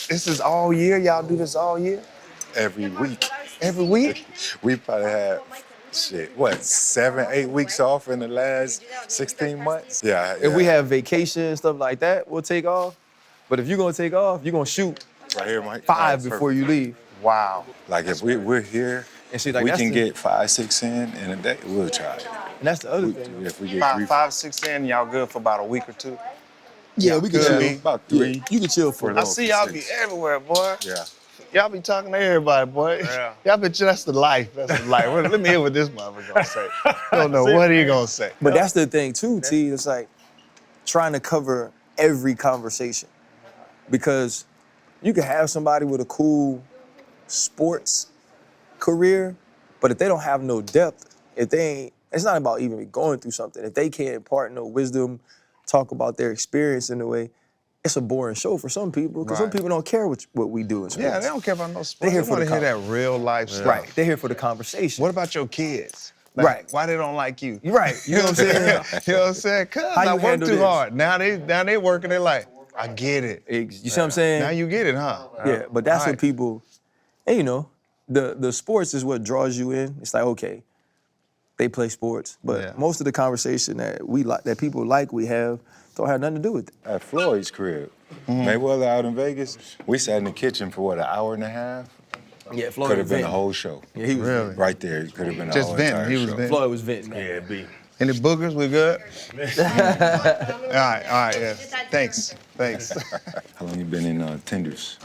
this is all year? Y'all do this all year? Every week. Every week? We probably had, 7, 8 weeks off in the last 16 months? Yeah. If we have vacation and stuff like that, we'll take off. But if you're gonna take off, you're gonna shoot right here, Mike. 5 before you leave. Wow. Like if we're here, And see, like we that's can the- get 5, 6 in a day, we'll try it. And that's the other thing. If we get 5, 6 in, y'all good for about a week or two? Yeah, we can Could chill. be. About 3. Yeah, you can chill for I see y'all be everywhere, boy. Yeah. Y'all be talking to everybody, boy. Yeah. Y'all bet you that's the life. That's the life. Let me hear what this motherfucker gonna say. Don't know what he gonna say. But that's the thing too, T. It's like trying to cover every conversation. Because you can have somebody with a cool sports career, but if they don't have no depth, if they ain't, it's not about even going through something. If they can't impart no wisdom, talk about their experience in a way, it's a boring show for some people, because some Right. people don't care what we do in sports. Yeah, they don't care about no sports. They here They for want the to hear that real life stuff. Right, they're here for the conversation. What about your kids? Like, Right. Why they don't like you? You're right, you know what I'm saying? You know what I'm saying? Cause How I you work handle too this? hard. Now they working. They like, I get it. You see what I'm saying? Now you get it, huh? Yeah, but that's All what right. people, and you know, the sports is what draws you in. It's like, okay, they play sports, but Yeah. most of the conversation that we like, that people like we have, don't have nothing to do with it. At Floyd's crib, Mayweather out in Vegas, we sat in the kitchen for an hour and a half? Yeah, Floyd Could was have been a venting. whole show. Yeah, he was Really? Right there, it could have been a Just whole venting. entire He was show. venting. Floyd was venting, man. Yeah, B. Any boogers? We good? all right, yeah. Thanks. How long you been in Tenders?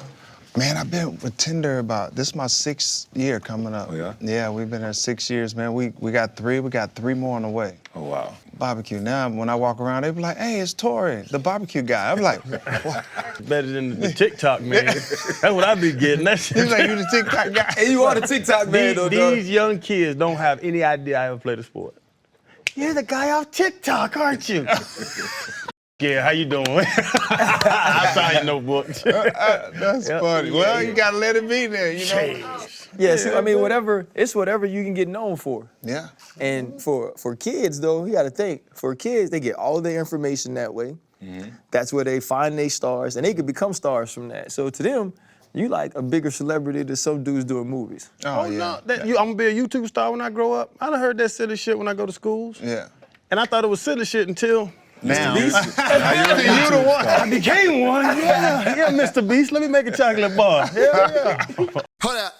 Man, I've been with Tinder this is my 6th year coming up. Oh, yeah? Yeah, we've been there 6 years, man. We got 3, we got 3 more on the way. Oh, wow. Barbecue. Now, when I walk around, they be like, hey, it's Torii, the barbecue guy. I'm like, what? Better than the TikTok man. That's what I be getting. That shit. He's like, you the TikTok guy? And you are the TikTok man, though, dog. These young kids don't have any idea I ever played a sport. You're the guy off TikTok, aren't you? Yeah, how you doing? I saw your notebook. That's funny. Well, you gotta let it be there, you know? Yeah, see, I mean, it's whatever you can get known for. Yeah. And for kids, though, you got to think. For kids, they get all their information that way. That's where they find their stars, and they could become stars from that. So to them, you like a bigger celebrity than some dudes doing movies. Oh, No, yeah. I'm gonna be a YouTube star when I grow up. I done heard that silly shit when I go to schools. Yeah. And I thought it was silly shit until Now. you the one. I became one. Yeah, Mr. Beast. Let me make a chocolate bar. Hell yeah. Hold up,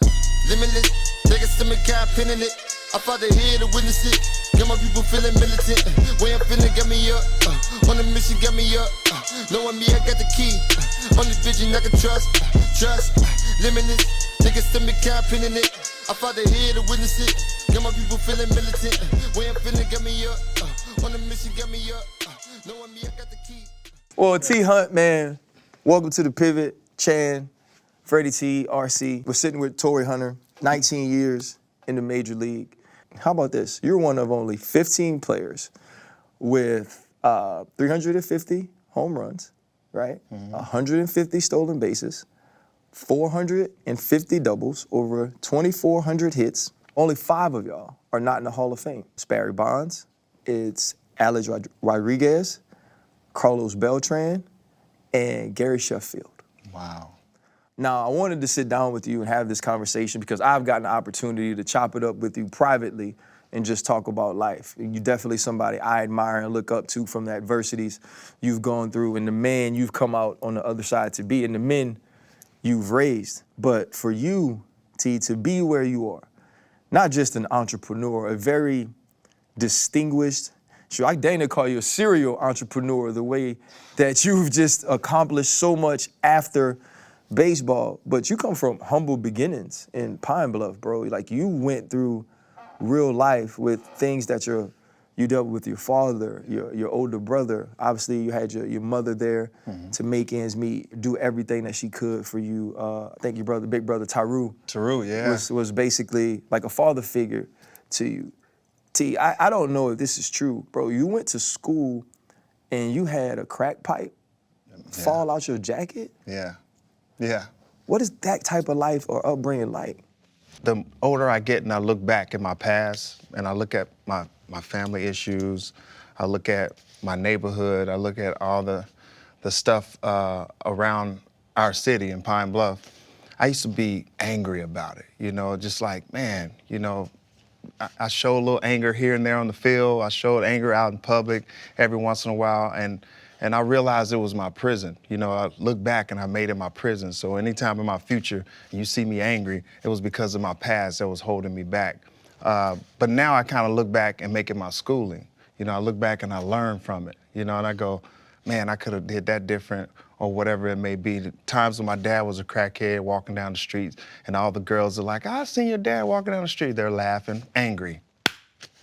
limitless. Take a stomach, I'm pinning it. I fought the head to witness it. Got my people feeling militant. Way I'm feeling, got me up. On the mission, got me up. Knowing me, I got the key. On the vision, I can trust. Trust, limitless. Take a stomach, I'm pinning it. I fought the head to witness it. Got my people feeling militant. Way I'm feeling, got me up. On the mission, got me up. Knowing me, I got the key. Well, T Hunt, man, welcome to the Pivot. Chan, Freddie T, RC. We're sitting with Torii Hunter, 19 years in the major league. How about this? You're one of only 15 players with 350 home runs, right? 150 stolen bases, 450 doubles, over 2,400 hits. Only 5 of y'all are not in the Hall of Fame. It's Barry Bonds, it's Alex Rodriguez, Carlos Beltran, and Gary Sheffield. Wow. Now, I wanted to sit down with you and have this conversation because I've gotten the opportunity to chop it up with you privately and just talk about life. You're definitely somebody I admire and look up to from the adversities you've gone through and the man you've come out on the other side to be and the men you've raised. But for you, T, to be where you are, not just an entrepreneur, a very distinguished, sure, I dare to call you a serial entrepreneur, the way that you've just accomplished so much after baseball, but you come from humble beginnings in Pine Bluff, bro. Like, you went through real life with things that you dealt with your father, your older brother. Obviously, you had your mother there to make ends meet, do everything that she could for you. I think your brother, big brother Taru, yeah. was basically like a father figure to you. T, I don't know if this is true, bro. You went to school and you had a crack pipe fall out your jacket? Yeah. Yeah. What is that type of life or upbringing like? The older I get and I look back at my past and I look at my family issues, I look at my neighborhood, I look at all the stuff around our city in Pine Bluff, I used to be angry about it, just like, man, I showed a little anger here and there on the field. I showed anger out in public every once in a while, and I realized it was my prison. I look back and I made it my prison. So anytime in my future you see me angry, it was because of my past that was holding me back. But now I kind of look back and make it my schooling. I look back and I learn from it, and I go, man, I could have did that different, or whatever it may be. The times when my dad was a crackhead walking down the streets and all the girls are like, I seen your dad walking down the street. They're laughing, angry.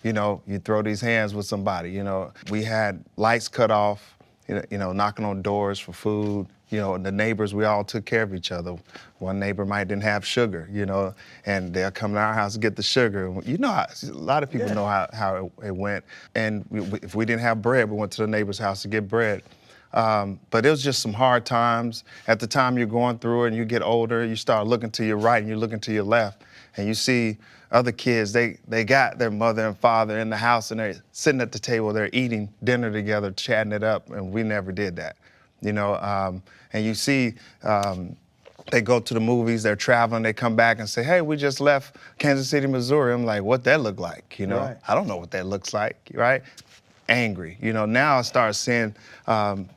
You throw these hands with somebody. We had lights cut off, knocking on doors for food. The neighbors, we all took care of each other. One neighbor might didn't have sugar, and they'll come to our house to get the sugar. A lot of people know how it went. And if we didn't have bread, we went to the neighbor's house to get bread. But it was just some hard times. At the time you're going through it and you get older, you start looking to your right and you're looking to your left, and you see other kids, they got their mother and father in the house and they're sitting at the table, they're eating dinner together, chatting it up, and we never did that. And you see they go to the movies, they're traveling, they come back and say, hey, we just left Kansas City, Missouri. I'm like, what that look like? Right. I don't know what that looks like, right? Angry. Now I start seeing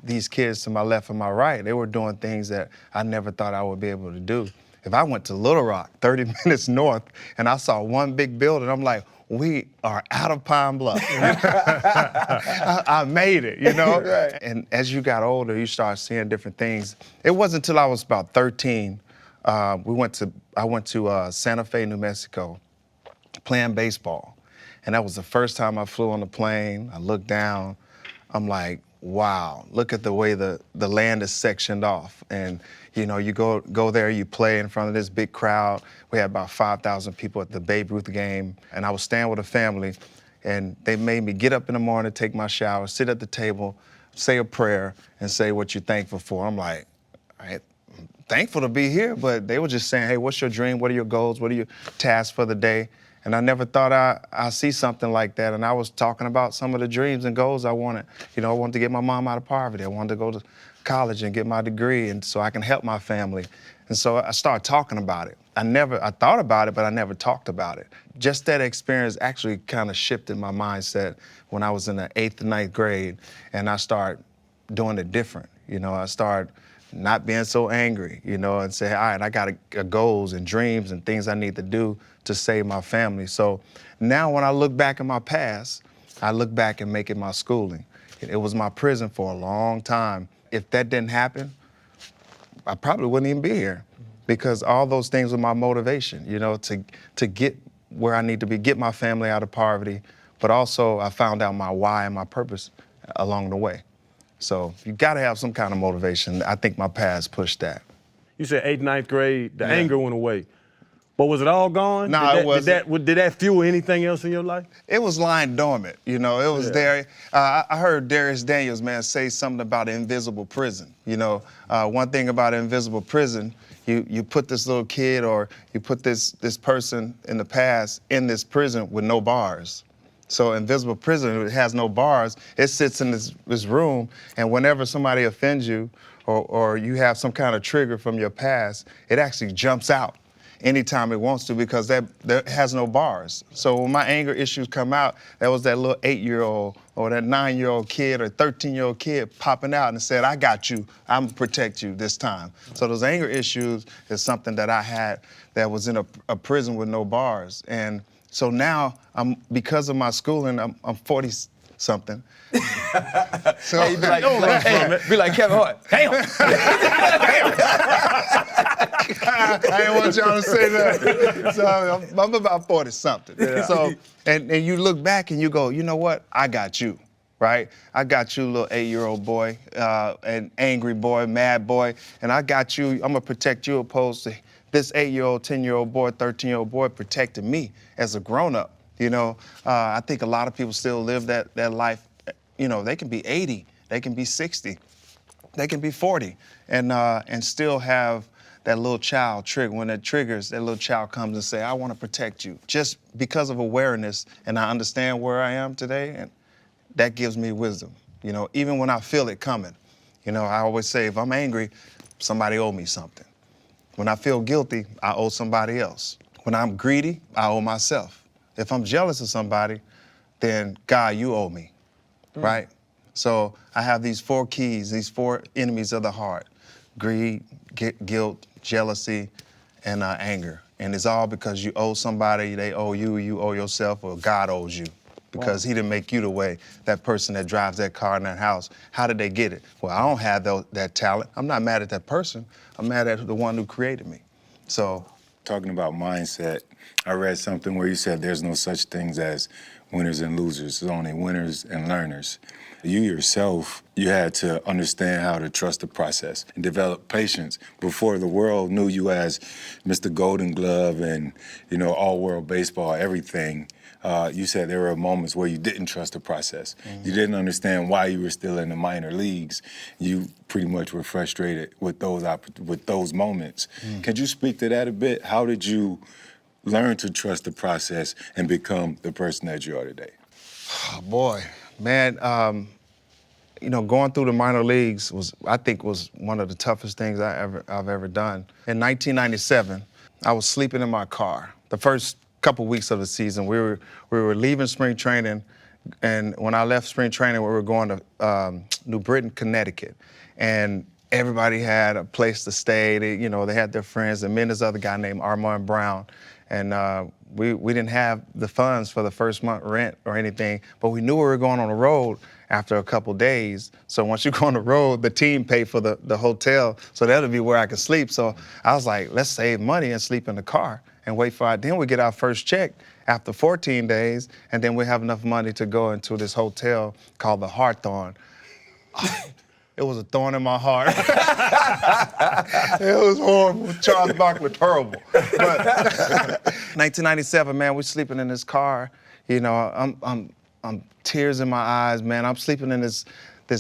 these kids to my left and my right. They were doing things that I never thought I would be able to do. If I went to Little Rock, 30 minutes north, and I saw one big building, I'm like, we are out of Pine Bluff. I made it, Right. And as you got older, you start seeing different things. It wasn't until I was about 13, I went to Santa Fe, New Mexico, playing baseball. And that was the first time I flew on a plane. I looked down, I'm like, wow, look at the way the land is sectioned off. And you go there, you play in front of this big crowd. We had about 5,000 people at the Babe Ruth game. And I was staying with a family, and they made me get up in the morning, take my shower, sit at the table, say a prayer, and say what you're thankful for. I'm like, I'm thankful to be here, but they were just saying, hey, what's your dream? What are your goals? What are your tasks for the day? And I never thought I'd see something like that. And I was talking about some of the dreams and goals I wanted. I wanted to get my mom out of poverty. I wanted to go to college and get my degree, and so I can help my family. And so I started talking about it. I thought about it, but I never talked about it. Just that experience actually kind of shifted my mindset when I was in the 8th and 9th grade, and I started doing it different. I started not being so angry, and say, all right, I got goals and dreams and things I need to do to save my family. So now when I look back at my past, I look back and make it my schooling. It was my prison for a long time. If that didn't happen, I probably wouldn't even be here, because all those things were my motivation, to get where I need to be, get my family out of poverty, but also I found out my why and my purpose along the way. So you gotta have some kind of motivation. I think my past pushed that. You said 8th, 9th grade, the anger went away. But was it all gone? No, it wasn't. Did that fuel anything else in your life? It was lying dormant, it was there. I heard Darius Daniels, man, say something about an invisible prison. One thing about an invisible prison, you put this little kid or you put this person in the past in this prison with no bars. So invisible prison, it has no bars. It sits in this room, and whenever somebody offends you or you have some kind of trigger from your past, it actually jumps out anytime it wants to, because that has no bars. So when my anger issues come out, that was that little 8-year-old or that 9-year-old kid or 13-year-old kid popping out and said, I got you, I'm gonna protect you this time. So those anger issues is something that I had that was in a prison with no bars. And so now, because of my schooling, I'm 40-something. So Hey, be like Kevin Hart. Damn. I didn't want y'all to say that. So I'm about 40-something. Yeah. So, and you look back and you go, you know what? I got you, right? I got you, little 8-year-old boy, an angry boy, mad boy, and I got you. I'm gonna protect you opposed to this 8-year-old, 10-year-old boy, 13-year-old boy protecting me as a grown-up. I think a lot of people still live that life. They can be 80, they can be 60, they can be 40, and still have that little child trigger. When it triggers, that little child comes and say, I want to protect you. Just because of awareness, and I understand where I am today, and that gives me wisdom. Even when I feel it coming. I always say, if I'm angry, somebody owe me something. When I feel guilty, I owe somebody else. When I'm greedy, I owe myself. If I'm jealous of somebody, then God, you owe me, right? So I have these 4 keys, these 4 enemies of the heart: greed, guilt, jealousy, and anger. And it's all because you owe somebody, they owe you, you owe yourself, or God owes you. Because he didn't make you the way, that person that drives that car in that house. How did they get it? Well, I don't have that talent. I'm not mad at that person. I'm mad at the one who created me. So. Talking about mindset, I read something where you said there's no such things as winners and losers. There's only winners and learners. You yourself, you had to understand how to trust the process and develop patience before the world knew you as Mr. Golden Glove and, all-world baseball, everything. You said there were moments where you didn't trust the process. Mm-hmm. You didn't understand why you were still in the minor leagues. You pretty much were frustrated with those moments. Mm. Could you speak to that a bit? How did you learn to trust the process and become the person that you are today? Oh, boy, man, going through the minor leagues was one of the toughest things I've ever done. In 1997, I was sleeping in my car. The first couple weeks of the season, we were leaving spring training, and when I left spring training, we were going to New Britain, Connecticut, and everybody had a place to stay. They had their friends, and me and this other guy named Armand Brown, and we didn't have the funds for the first month rent or anything, but we knew we were going on the road after a couple days. So once you go on the road, the team paid for the hotel, so that'll be where I could sleep. So I was like, let's save money and sleep in the car and wait for then we get our first check after 14 days, and then we have enough money to go into this hotel called the Hawthorne. It was a thorn in my heart. It was horrible. Charles Barkley, terrible. But 1997, man, we're sleeping in this car. I'm tears in my eyes, man. I'm sleeping in this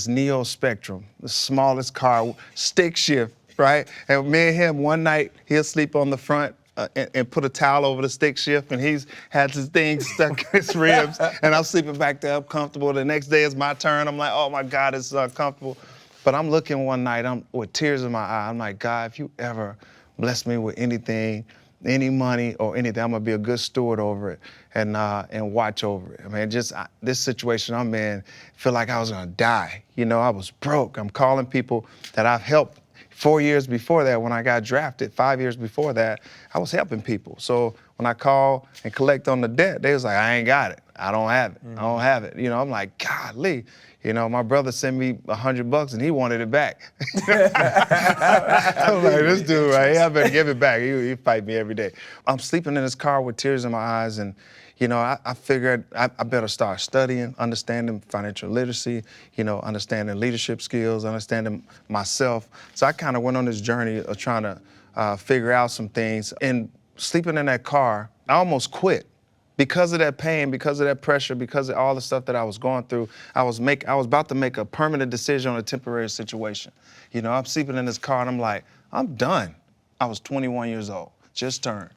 Neo Spectrum, the smallest car, stick shift, right? And me and him, one night, he'll sleep on the front and put a towel over the stick shift, and he's had his thing stuck in his ribs, and I'm sleeping back there up comfortable. The next day is my turn. I'm like, oh my God, it's comfortable. But I'm looking one night, I'm with tears in my eye. I'm like, God, if you ever bless me with anything, any money or anything, I'm gonna be a good steward over it and watch over it. I mean, this situation I'm in, feel like I was gonna die. I was broke. I'm calling people that I've helped 4 years before that when I got drafted. 5 years before that, I was helping people. So when I call and collect on the debt, they was like, I ain't got it. I don't have it. I don't have it. I'm like, golly. My brother sent me $100 and he wanted it back. I'm like, this dude right here, I better give it back. He fight me every day. I'm sleeping in this car with tears in my eyes, and I figured I better start studying, understanding financial literacy, understanding leadership skills, understanding myself. So I kind of went on this journey of trying to figure out some things. And sleeping in that car, I almost quit. Because of that pain, because of that pressure, because of all the stuff that I was going through, I was about to make a permanent decision on a temporary situation. I'm sleeping in this car and I'm like, I'm done. I was 21 years old, just turned.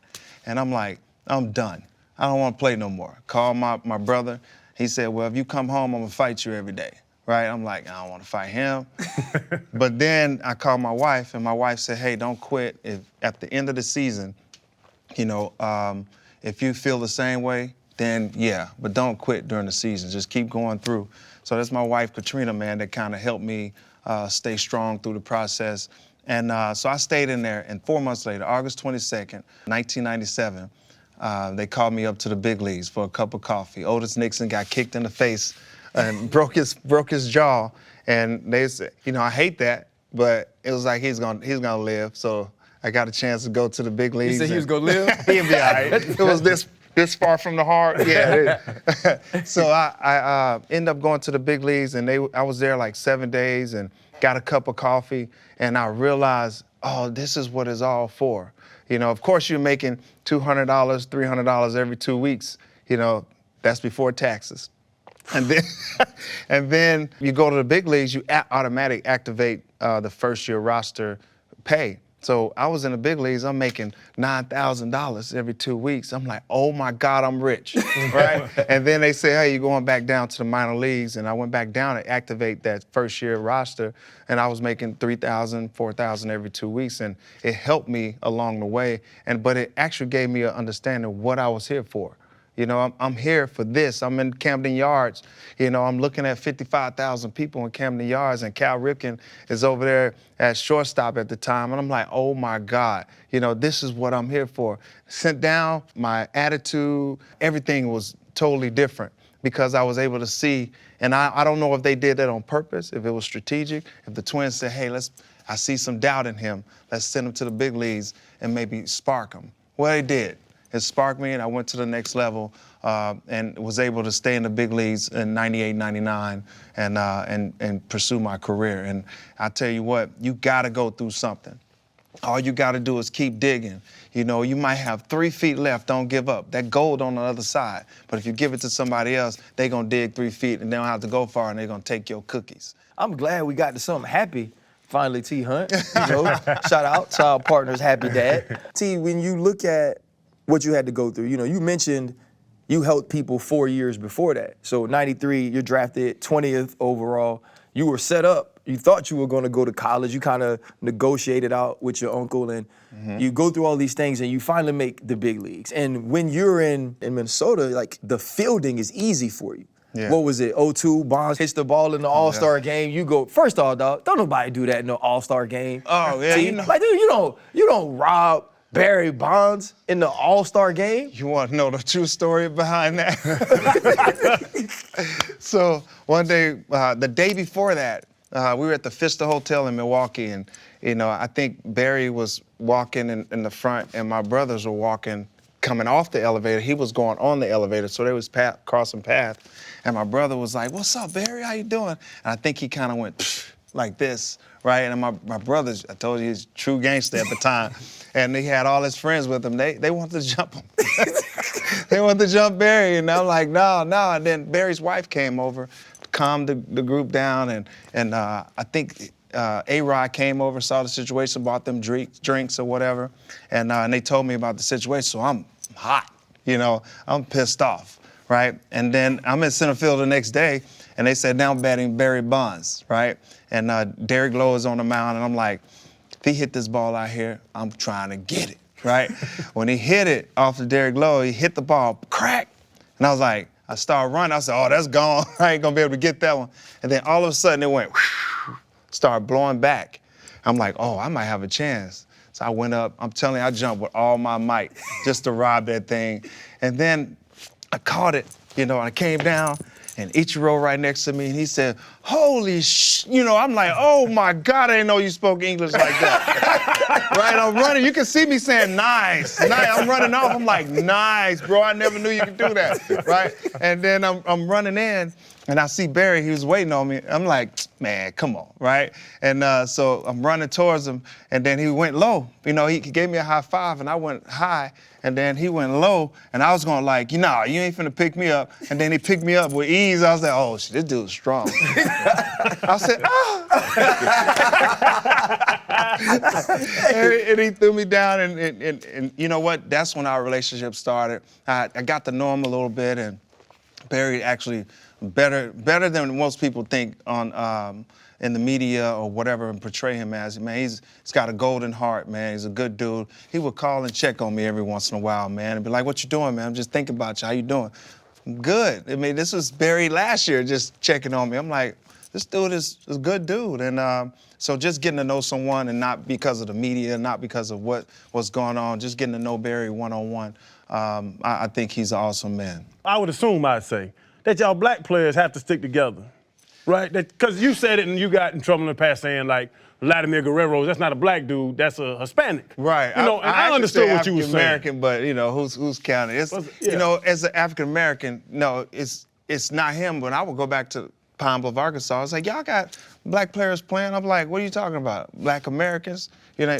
And I'm like, I'm done. I don't want to play no more. Called my brother. He said, well, if you come home, I'm gonna fight you every day, right? I'm like, I don't want to fight him. But then I called my wife, and my wife said, hey, don't quit. If at the end of the season, if you feel the same way, then yeah, but don't quit during the season. Just keep going through. So that's my wife, Katrina, man, that kind of helped me stay strong through the process. And so I stayed in there, and 4 months later, August 22nd, 1997, they called me up to the big leagues for a cup of coffee. Otis Nixon got kicked in the face and broke his jaw. And they said, I hate that, but it was like he's gonna live. So I got a chance to go to the big leagues. He said he was gonna live? He'd be all right. It was this far from the heart. Yeah. So I ended up going to the big leagues, and I was there like 7 days and got a cup of coffee, and I realized, oh, this is what it's all for. Of course you're making $200, $300 every 2 weeks. That's before taxes. And then you go to the big leagues, you automatically activate the first year roster pay. So I was in the big leagues. I'm making $9,000 every 2 weeks. I'm like, oh my God, I'm rich, right? And then they say, hey, you're going back down to the minor leagues. And I went back down to activate that first year roster. And I was making $3,000, $4,000 every 2 weeks. And it helped me along the way. But it actually gave me an understanding of what I was here for. You know, I'm here for this. I'm in Camden Yards. You know, I'm looking at 55,000 people in Camden Yards, and Cal Ripken is over there at shortstop at the time. And I'm like, oh my God, you know, this is what I'm here for. Sent down, my attitude, everything was totally different because I was able to see, and I don't know if they did that on purpose, if it was strategic, if the Twins said, hey, I see some doubt in him. Let's send him to the big leagues and maybe spark him. Well, they did. It sparked me, and I went to the next level and was able to stay in the big leagues in '98, '99 and pursue my career. And I tell you what, you got to go through something. All you got to do is keep digging. You know, you might have 3 feet left. Don't give up. That gold on the other side. But if you give it to somebody else, they're going to dig 3 feet, and they don't have to go far, and they're going to take your cookies. I'm glad we got to something happy. Finally, T. Hunt. You know, shout out to our partners, Happy Dad. T, when you look at what you had to go through, you know, you mentioned you helped people 4 years before that. So 93, you're drafted 20th overall. You were set up. You thought you were going to go to college. You kind of negotiated out with your uncle, and you go through all these things, and you finally make the big leagues. And when you're in Minnesota, like, the fielding is easy for you. Yeah. What was it? 0-2, Bonds hits the ball in the All-Star game. You go, first off, dog, don't nobody do that in the All-Star game. Oh, yeah, See, you know. like, dude, you don't rob Barry Bonds in the All-Star game. You want to know the true story behind that? So one day, the day before that, we were at the Vista Hotel in Milwaukee, and you know, I think Barry was walking in the front, and my brothers were walking, coming off the elevator. He was going on the elevator, so they was crossing paths, and my brother was like, "What's up, Barry? How you doing?" And I think he kind of went psh, like this, right? And my brothers, I told you, he's a true gangster at the time, and he had all his friends with him. They wanted to jump him. They wanted to jump Barry, and I'm like, no. And then Barry's wife came over, calmed the group down, and I think A-Rod came over, saw the situation, bought them drinks or whatever, and they told me about the situation. So I'm hot, you know, I'm pissed off, right? And then I'm in center field the next day, and they said, now I'm batting Barry Bonds, right? And Derek Lowe is on the mound, and I'm like, if he hit this ball out here, I'm trying to get it, right? When he hit it off of Derek Lowe, he hit the ball, crack, and I was like, I started running. I said, oh, that's gone. I ain't gonna be able to get that one. And then all of a sudden it went, whoosh, started blowing back. I'm like, oh, I might have a chance. So I went up. I'm telling you, I jumped with all my might just to rob that thing. And then I caught it, you know, and I came down, and Ichiro right next to me, and he said, holy you know, I'm like, oh my God, I didn't know you spoke English like that. Right, I'm running, you can see me saying nice. I'm running off, I'm like, nice, bro, I never knew you could do that, right? And then I'm running in, and I see Barry, he was waiting on me. I'm like, man, come on, right? And so I'm running towards him, and then he went low. You know, he gave me a high five, and I went high, and then he went low, and I was going like, you ain't finna pick me up. And then he picked me up with ease. I was like, oh, shit, this dude's strong. I said, and he threw me down, and you know what? That's when our relationship started. I got to know him a little bit, and Barry actually better than most people think on in the media or whatever and portray him as. Man, he's got a golden heart, man. He's a good dude. He would call and check on me every once in a while, man, and be like, what you doing, man? I'm just thinking about you. How you doing? Good. I mean, this was Barry last year just checking on me. I'm like, this dude is a good dude. And so just getting to know someone, and not because of the media, not because of what's going on, just getting to know Barry one-on-one, I think he's an awesome man. I would assume, I'd say, that y'all black players have to stick together, right? Because you said it and you got in trouble in the past saying, like, Vladimir Guerrero, that's not a black dude, that's a Hispanic. Right. You know, and I understood what you were saying. African-American, but, you know, who's counting? You know, as an African-American, no, it's not him. When I would go back to Pine Bluff, Arkansas, I was like, y'all got black players playing? I'm like, what are you talking about? Black Americans? You know,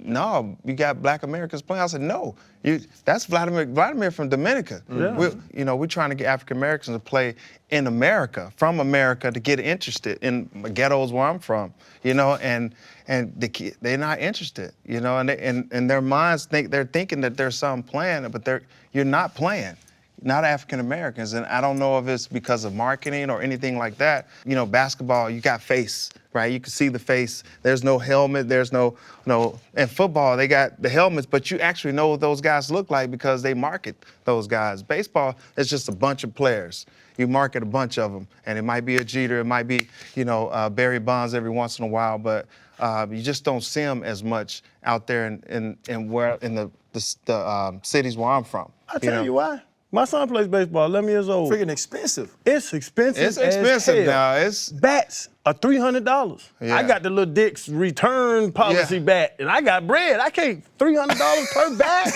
no, you got black Americans playing. I said, no, that's Vladimir from Dominica. Yeah. We're trying to get African Americans to play in America, from America, to get interested in ghettos where I'm from, and they're not interested, and their minds they're thinking that there's some playing, but you're not playing. Not African Americans, and I don't know if it's because of marketing or anything like that. Basketball, you got face, right? You can see the face. There's no helmet. There's no. In football, they got the helmets, but you actually know what those guys look like because they market those guys. Baseball is just a bunch of players. You market a bunch of them, and it might be a Jeter, it might be Barry Bonds every once in a while, but you just don't see them as much out there in the cities where I'm from. I'll tell you why. My son plays baseball, 11 years old. Freaking expensive. It's expensive. It's expensive now. Bats are $300. Yeah. I got the little Dick's return policy bat, and I got bread. I can't $300 per bat.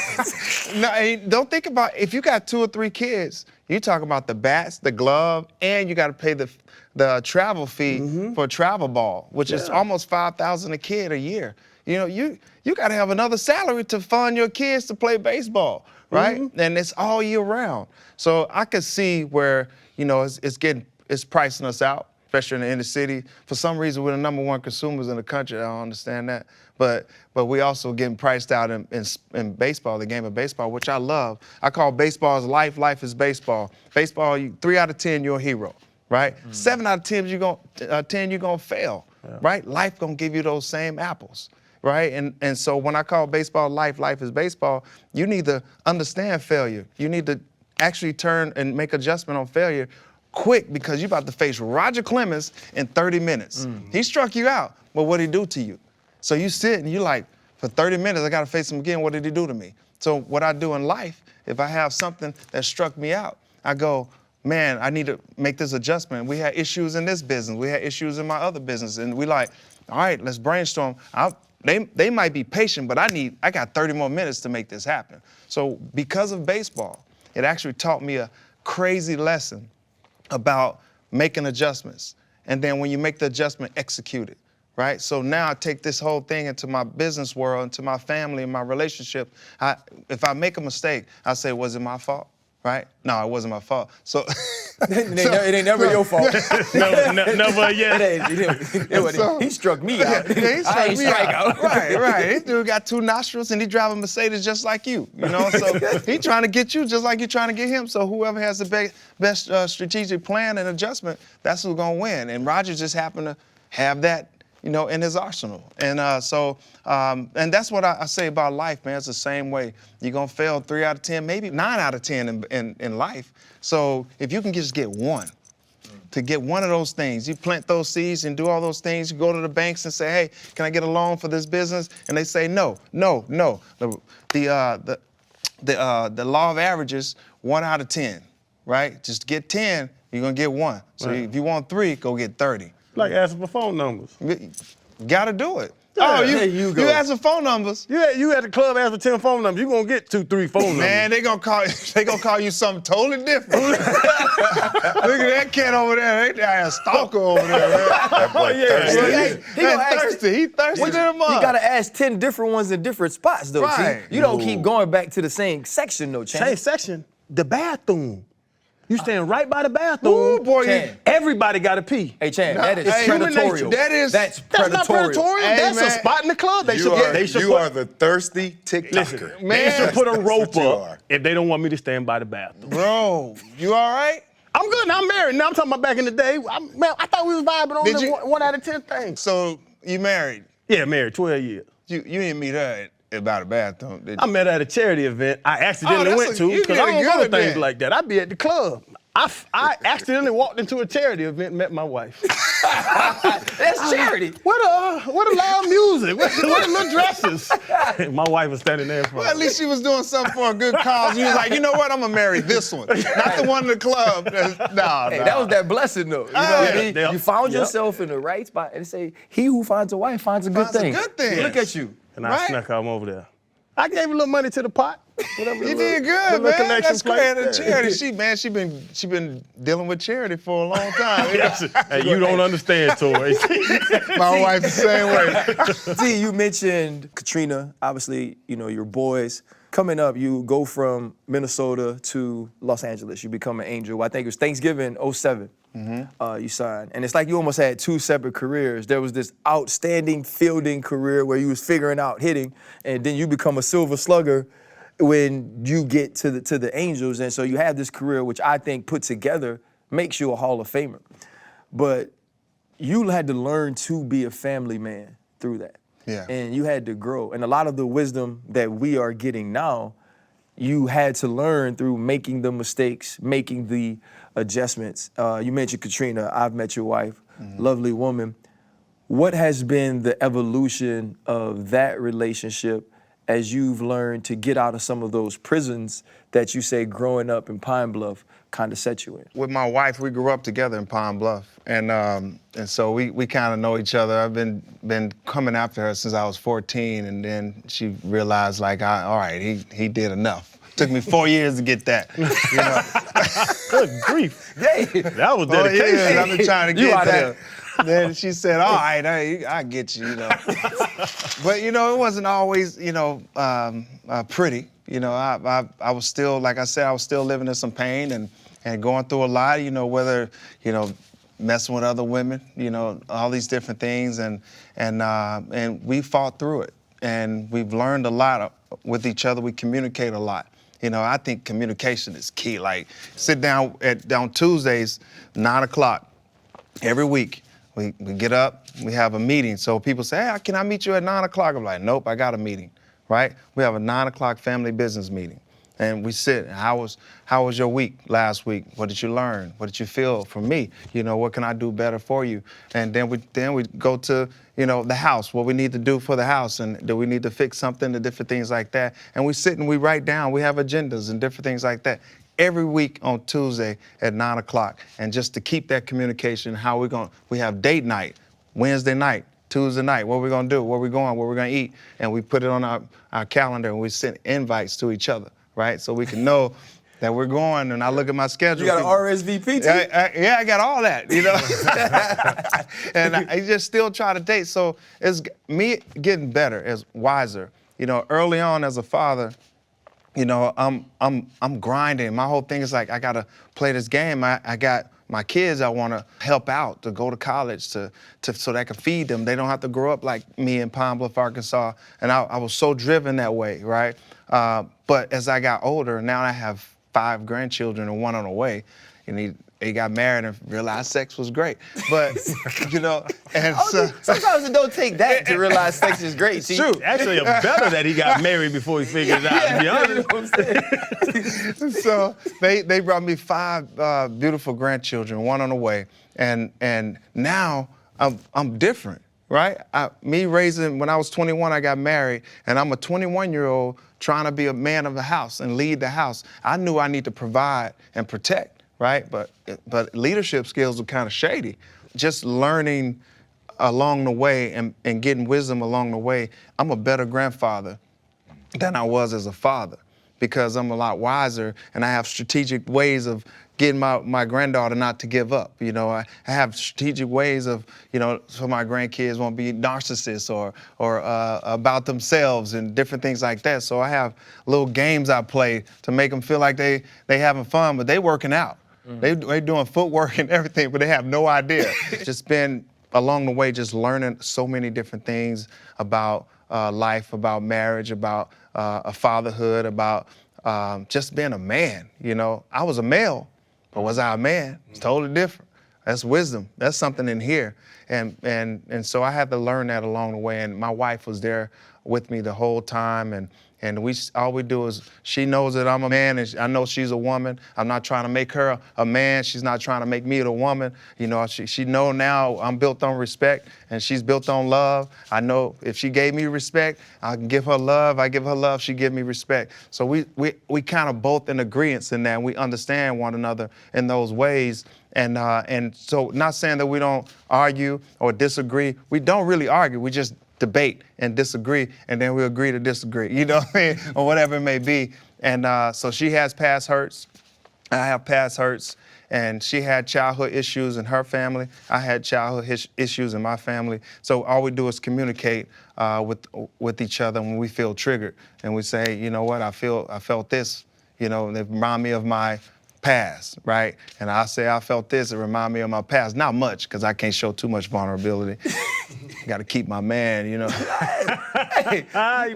No, don't think about if you got 2 or 3 kids. You talk about the bats, the glove, and you got to pay the travel fee for a travel ball, which is almost $5,000 a kid a year. You got to have another salary to fund your kids to play baseball, right? And it's all year round. So I could see where it's pricing us out, especially in the inner city. For some reason, we're the #1 consumers in the country. I don't understand that, but we also getting priced out in baseball, the game of baseball, which I love. I call baseball is life. Life is baseball. Baseball, 3 out of 10, you're a hero, right? 7 out of 10, you're gonna fail, right? Life gonna give you those same apples. Right? And so when I call baseball life, life is baseball, you need to understand failure. You need to actually turn and make adjustment on failure quick, because you're about to face Roger Clemens in 30 minutes. He struck you out, but what did he do to you? So you sit and you're like, for 30 minutes, I gotta face him again, what did he do to me? So what I do in life, if I have something that struck me out, I go, man, I need to make this adjustment. We had issues in this business, we had issues in my other business, and we like, all right, let's brainstorm. They might be patient, but I got 30 more minutes to make this happen. So because of baseball, it actually taught me a crazy lesson about making adjustments. And then when you make the adjustment, execute it, right? So now I take this whole thing into my business world, into my family, and my relationship. If I make a mistake, I say, was it my fault? Right? No, it wasn't my fault. So it ain't never your fault. Never yet. He struck me out. Yeah, he struck me out. out. Right. This dude got 2 nostrils and he drive a Mercedes just like you. So he trying to get you just like you're trying to get him. So whoever has the best strategic plan and adjustment, that's who's gonna win. And Roger just happened to have that, in his arsenal. And and that's what I say about life, man. It's the same way. You're gonna fail 3 out of 10, maybe 9 out of 10 in life. So if you can just get one, to get one of those things, you plant those seeds and do all those things, you go to the banks and say, hey, can I get a loan for this business? And they say, no. The law of averages, 1 out of 10, right? Just get 10, you're gonna get 1. So if you want 3, go get 30. Like asking for phone numbers. Gotta do it. Yeah, you ask for phone numbers. You at the club ask for 10 phone numbers, you're gonna get 2, 3 phone numbers. Man, they gonna call you something totally different. Look at that cat over there. They got a stalker over there, man. That boy thirsty. He gonna ask thirsty. He thirsty to the mug. You gotta ask 10 different ones in different spots, though. Right. See? You don't keep going back to the same section, though, Chan. Same section, the bathroom. You stand right by the bathroom. Ooh, boy. Chan. Everybody gotta pee. Hey, Chan, that is Hey, human predatorial. nature. That's That's predatorial. not predatorial. Hey, That's man. a spot in the club. They should You are the thirsty TikToker. Listen, Man, they should put a that's rope what you up are. if they don't want me to stand by the bathroom. Bro, you all right? I'm good. Now I'm married. Now I'm talking about back in the day. I thought we was vibing on Did the you- 1 out of 10 thing. So you married. Yeah, married, 12 years. You didn't meet her about a bathroom, did I you? met her at a charity event I accidentally that's went a- to you because did I a don't go to good things event. like that. I be at the club. I accidentally walked into a charity event and met my wife. That's charity. What a loud music. What the little dresses. My wife was standing there in front Well, at of me. least she was doing something for a good cause. You was like, you know what? I'm gonna marry this one, not the one in the club. No. Hey, that was that blessing, though. You know what I mean? Yeah. You found Yep. yourself in the right spot, and say, he who finds a wife finds a good Finds a thing. good thing. Look at you. And I Right. snuck her over there. I gave a little money to the pot. Whatever. You did good, little man. collection That's plate. great. Charity. She been dealing with charity for a long time. Hey, you don't understand, Torii. My wife the same way. D, you mentioned Katrina. Obviously, you know, your boys. Coming up, you go from Minnesota to Los Angeles. You become an Angel. I think it was Thanksgiving '07. You signed. And it's like you almost had two separate careers. There was this outstanding fielding career where you was figuring out hitting, and then you become a silver slugger when you get to the Angels. And so you have this career, which I think put together makes you a Hall of Famer. But you had to learn to be a family man through that. Yeah. And you had to grow. And a lot of the wisdom that we are getting now, you had to learn through making the mistakes, making the adjustments. You mentioned Katrina. I've met your wife, lovely woman. What has been the evolution of that relationship as you've learned to get out of some of those prisons that you say growing up in Pine Bluff kind of set you in? With my wife, we grew up together in Pine Bluff, and so we kind of know each other. I've been coming after her since I was 14, and then she realized like, all right, he did enough. Took me 4 years to get that. You know? Good grief. Hey, That was 4 dedication. years I've been trying to You get out that. here. Then she said, all right, I get you, you know. But, you know, it wasn't always, you know, pretty. You know, I was still, like I said, I was still living in some pain and going through a lot, you know, whether, you know, messing with other women, you know, all these different things. And we fought through it. And we've learned a lot with each other. We communicate a lot. You know, I think communication is key. Like, sit down on Tuesdays, 9 o'clock, every week. We get up, we have a meeting. So people say, hey, can I meet you at 9 o'clock? I'm like, nope, I got a meeting, right? We have a 9 o'clock family business meeting. And we sit, how was your week last week? What did you learn? What did you feel from me? You know, what can I do better for you? And then we go to, you know, the house, what we need to do for the house, and do we need to fix something, the different things like that. And we sit and we write down, we have agendas and different things like that. Every week on Tuesday at 9 o'clock. And just to keep that communication, we have date night, Wednesday night, Tuesday night, what we're gonna do, where we're going, what we're gonna eat. And we put it on our calendar and we send invites to each other, right? So we can know that we're going, and I look at my schedule. You got an RSVP too? Yeah, I got all that, you know? And I just still try to date. So it's me getting better, as wiser. You know, early on as a father, you know, I'm grinding. My whole thing is like, I gotta play this game. I got my kids I wanna help out to go to college so that I can feed them. They don't have to grow up like me in Pine Bluff, Arkansas. And I was so driven that way, right? But as I got older, now I have 5 grandchildren and 1 on the way. And he got married and realized sex was great. But, you know, and so. Sometimes it don't take that to realize sex is great. It's true. Actually, it's better that he got married before he figured it out, to be honest. You know what I'm saying? So they brought me 5 beautiful grandchildren, 1 on the way. And now I'm different, right? When I was 21, I got married, and I'm a 21-year-old trying to be a man of the house and lead the house. I knew I need to provide and protect, right? But leadership skills were kind of shady. Just learning along the way and getting wisdom along the way, I'm a better grandfather than I was as a father, because I'm a lot wiser and I have strategic ways of getting my granddaughter not to give up. You know, I have strategic ways of, you know, so my grandkids won't be narcissists or about themselves and different things like that. So I have little games I play to make them feel like they having fun, but they working out. They doing footwork and everything, but they have no idea. Just been along the way, just learning so many different things about life, about marriage, about a fatherhood, about just being a man. You know, I was a male, but was I a man? It's totally different. That's wisdom. That's something in here. And so I had to learn that along the way. And my wife was there with me the whole time. And all we do is, she knows that I'm a man, and I know she's a woman. I'm not trying to make her a man. She's not trying to make me the woman. You know, she know now I'm built on respect, and she's built on love. I know if she gave me respect, I can give her love. I give her love, she give me respect. So we kind of both in agreement in that, and we understand one another in those ways. And so not saying that we don't argue or disagree. We don't really argue. We just debate and disagree, and then we agree to disagree, you know what I mean? Or whatever it may be. And so she has past hurts. I have past hurts. And she had childhood issues in her family. I had childhood issues in my family. So all we do is communicate with each other when we feel triggered. And we say, you know what, I felt this, you know, and it remind me of my past, right? And I say I felt this, it remind me of my past. Not much, because I can't show too much vulnerability. Got to keep my man, you know. Hey,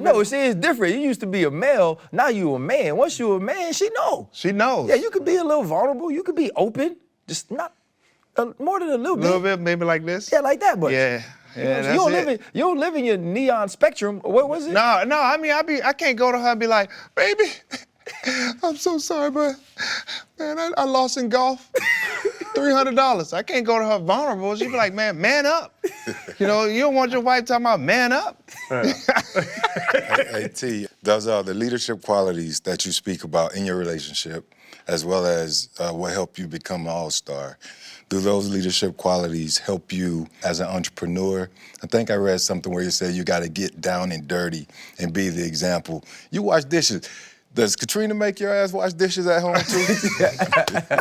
no, see, it's different. You used to be a male, now you a man. Once you a man, she know. She knows. Yeah, you could be a little vulnerable. You could be open, just not more than a little bit. A little bit, maybe like this. Yeah, like that, but Yeah. Yeah, you don't live in your neon spectrum. What was it? No, I mean, I can't go to her and be like, baby, I'm so sorry, but man, I lost in golf. $300. I can't go to her vulnerable. She'd be like, man up. You know, you don't want your wife talking about man up. Hey, T, those are the leadership qualities that you speak about in your relationship, as well as what helped you become an all-star. Do those leadership qualities help you as an entrepreneur? I think I read something where you said you got to get down and dirty and be the example. You wash dishes. Does Katrina make your ass wash dishes at home too?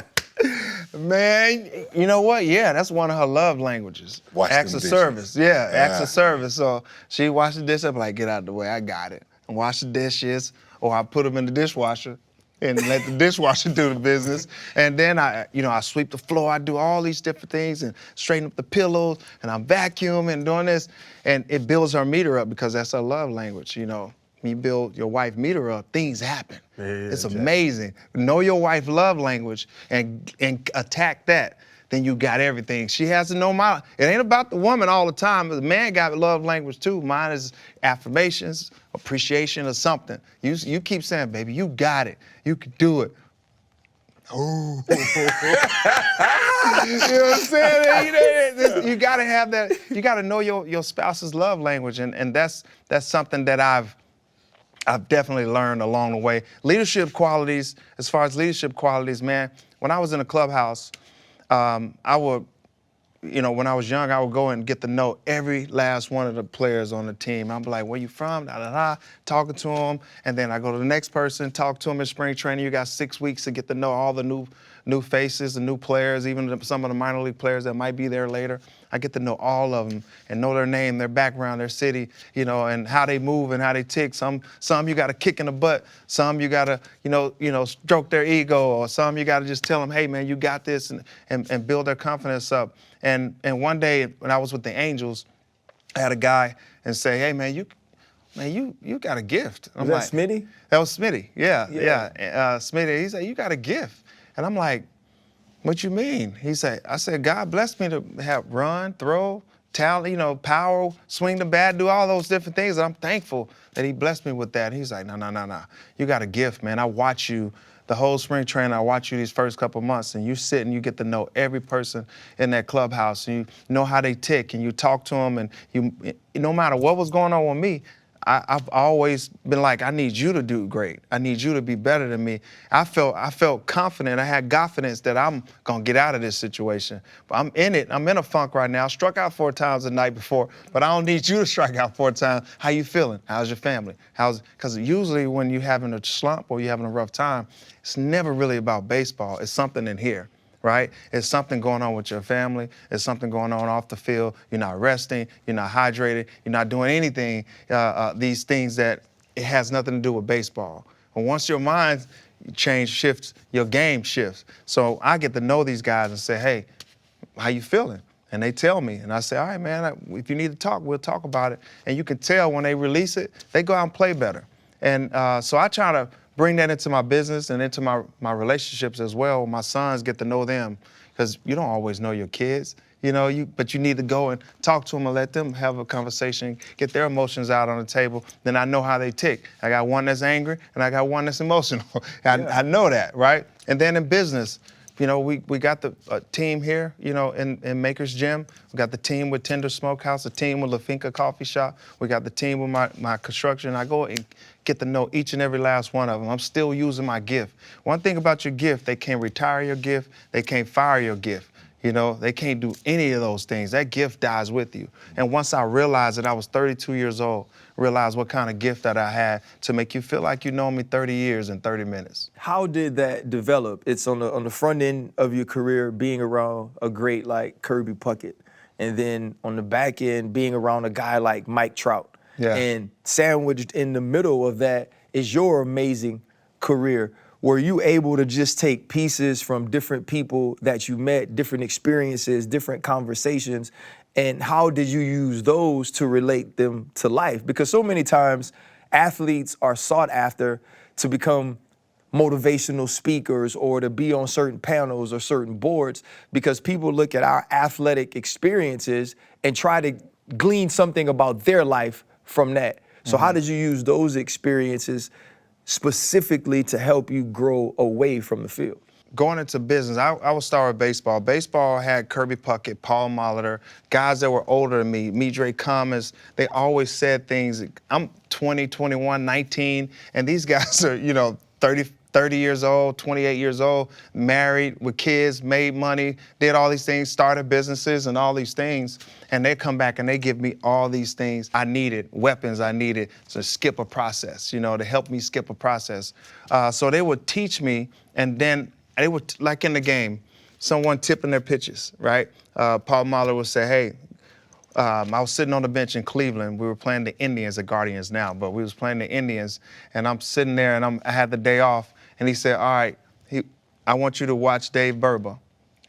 Man, you know what? Yeah, that's one of her love languages. Wash acts them of dishes. service. Yeah, acts of service. So she washes the dishes, I'm like, get out of the way, I got it. And wash the dishes, or I put them in the dishwasher and let the dishwasher do the business. And then I sweep the floor, I do all these different things and straighten up the pillows, and I'm vacuuming and doing this. And it builds her meter up because that's her love language, you know. When you build your wife meter up, things happen. Yeah, it's exactly. amazing. Know your wife's love language and attack that, then you got everything. She has to know it ain't about the woman all the time. The man got love language too. Mine is affirmations, appreciation, or something. You keep saying, baby, you got it. You can do it. Oh. You know what I'm saying? You gotta have that, you gotta know your spouse's love language, and that's something that I've definitely learned along the way. Leadership qualities, as far as leadership qualities, man, when I was in the clubhouse, I would, when I was young, I would go and get to know every last one of the players on the team. I'd be like, where you from? Talking to them. And then I go to the next person, talk to them in spring training. You got 6 weeks to get to know all the new faces, the new players, even some of the minor league players that might be there later. I get to know all of them and know their name, their background, their city, and how they move and how they tick. Some you got to kick in the butt. Some you got to, stroke their ego, or some you got to just tell them, hey, man, you got this, and build their confidence up. And one day when I was with the Angels, I had a guy and say, hey, man, you got a gift. I'm Was that Smitty? That was Smitty, yeah. Smitty, he said, you got a gift. And I'm like, what you mean? I said, God blessed me to have run, throw, talent, power, swing the bat, do all those different things. And I'm thankful that he blessed me with that. He's like, no. You got a gift, man. I watch you the whole spring training. I watch you these first couple months, and you sit and you get to know every person in that clubhouse, and you know how they tick, and you talk to them, and no matter what was going on with me, I've always been like, I need you to do great. I need you to be better than me. I felt confident. I had confidence that I'm gonna get out of this situation. But I'm in it. I'm in a funk right now. Struck out 4 times the night before, but I don't need you to strike out 4 times. How you feeling? How's your family? Because usually when you're having a slump or you're having a rough time, it's never really about baseball. It's something in here. Right? It's something going on with your family. It's something going on off the field. You're not resting. You're not hydrated. You're not doing anything, these things that it has nothing to do with baseball. And once your mind shifts, your game shifts. So I get to know these guys and say, hey, how you feeling? And they tell me, and I say, all right, man, if you need to talk, we'll talk about it. And you can tell when they release it, they go out and play better. And so I try to bring that into my business and into my relationships as well. My sons, get to know them, because you don't always know your kids, but you need to go and talk to them and let them have a conversation, get their emotions out on the table. Then I know how they tick. I got one that's angry and I got one that's emotional. I know that, right? And then in business, we got the team here, in Maker's Gym. We got the team with Tender Smokehouse, the team with La Finca Coffee Shop. We got the team with my construction. I go and get to know each and every last one of them. I'm still using my gift. One thing about your gift, they can't retire your gift. They can't fire your gift. You know, they can't do any of those things. That gift dies with you. And once I realized that I was 32 years old, realized what kind of gift that I had to make you feel like you know me 30 years in 30 minutes. How did that develop? It's on the front end of your career, being around a great like Kirby Puckett, and then on the back end, being around a guy like Mike Trout. Yeah. And sandwiched in the middle of that is your amazing career. Were you able to just take pieces from different people that you met, different experiences, different conversations, and how did you use those to relate them to life? Because so many times athletes are sought after to become motivational speakers or to be on certain panels or certain boards because people look at our athletic experiences and try to glean something about their life from that. So how did you use those experiences specifically to help you grow away from the field? Going into business, I would start with baseball. Baseball had Kirby Puckett, Paul Molitor, guys that were older than me, Midre Thomas. They always said things. I'm 20, 21, 19, and these guys are, you know, 30 years old, 28 years old, married with kids, made money, did all these things, started businesses and all these things. And they come back and they give me all these things I needed, weapons I needed to skip a process, you know, to help me skip a process. So they would teach me, and then they would, like in the game, someone tipping their pitches, right? Paul Mahler would say, hey, I was sitting on the bench in Cleveland. We were playing the Indians, the Guardians now, but we was playing the Indians, and I'm sitting there, and I had the day off, and he said, all right, I want you to watch Dave Burba,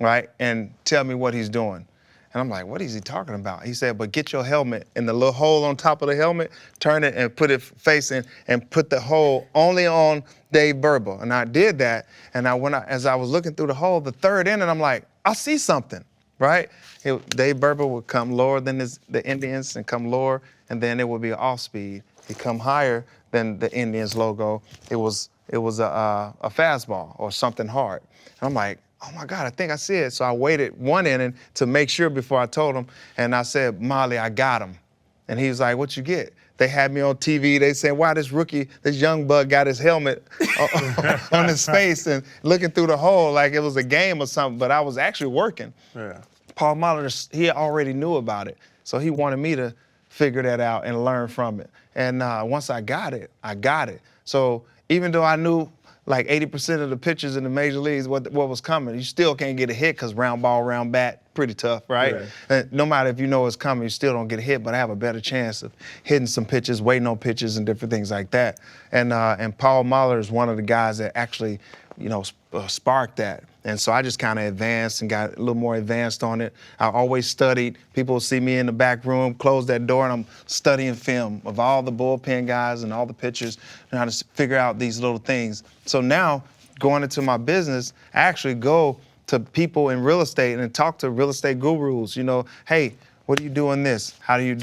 right, and tell me what he's doing. And I'm like, what is he talking about? He said, but get your helmet in the little hole on top of the helmet, turn it and put it facing, and put the hole only on Dave Burba. And I did that, and as I was looking through the hole, the third inning, I'm like, I see something, right? Dave Burba would come lower than the Indians and come lower, and then it would be off speed. He'd come higher than the Indians logo. It was a fastball or something hard. And I'm like, oh my God, I think I see it. So I waited one inning to make sure before I told him, and I said, Molly, I got him. And he was like, what you get? They had me on TV. They said, wow, this young bug got his helmet on his face and looking through the hole like it was a game or something, but I was actually working. Yeah. Paul Molitor, he already knew about it. So he wanted me to figure that out and learn from it. And once I got it, I got it. So even though I knew like 80% of the pitchers in the major leagues, what was coming, you still can't get a hit because round ball, round bat, pretty tough, right? And no matter if you know it's coming, you still don't get a hit, but I have a better chance of hitting some pitches, waiting on pitches and different things like that. And Paul Molitor is one of the guys that actually, you know, sparked that. And so I just kind of advanced and got a little more advanced on it. I always studied. People see me in the back room, close that door, and I'm studying film of all the bullpen guys and all the pitchers and how to figure out these little things. So now, going into my business, I actually go to people in real estate and talk to real estate gurus. You know, hey, what do you do in this? How did you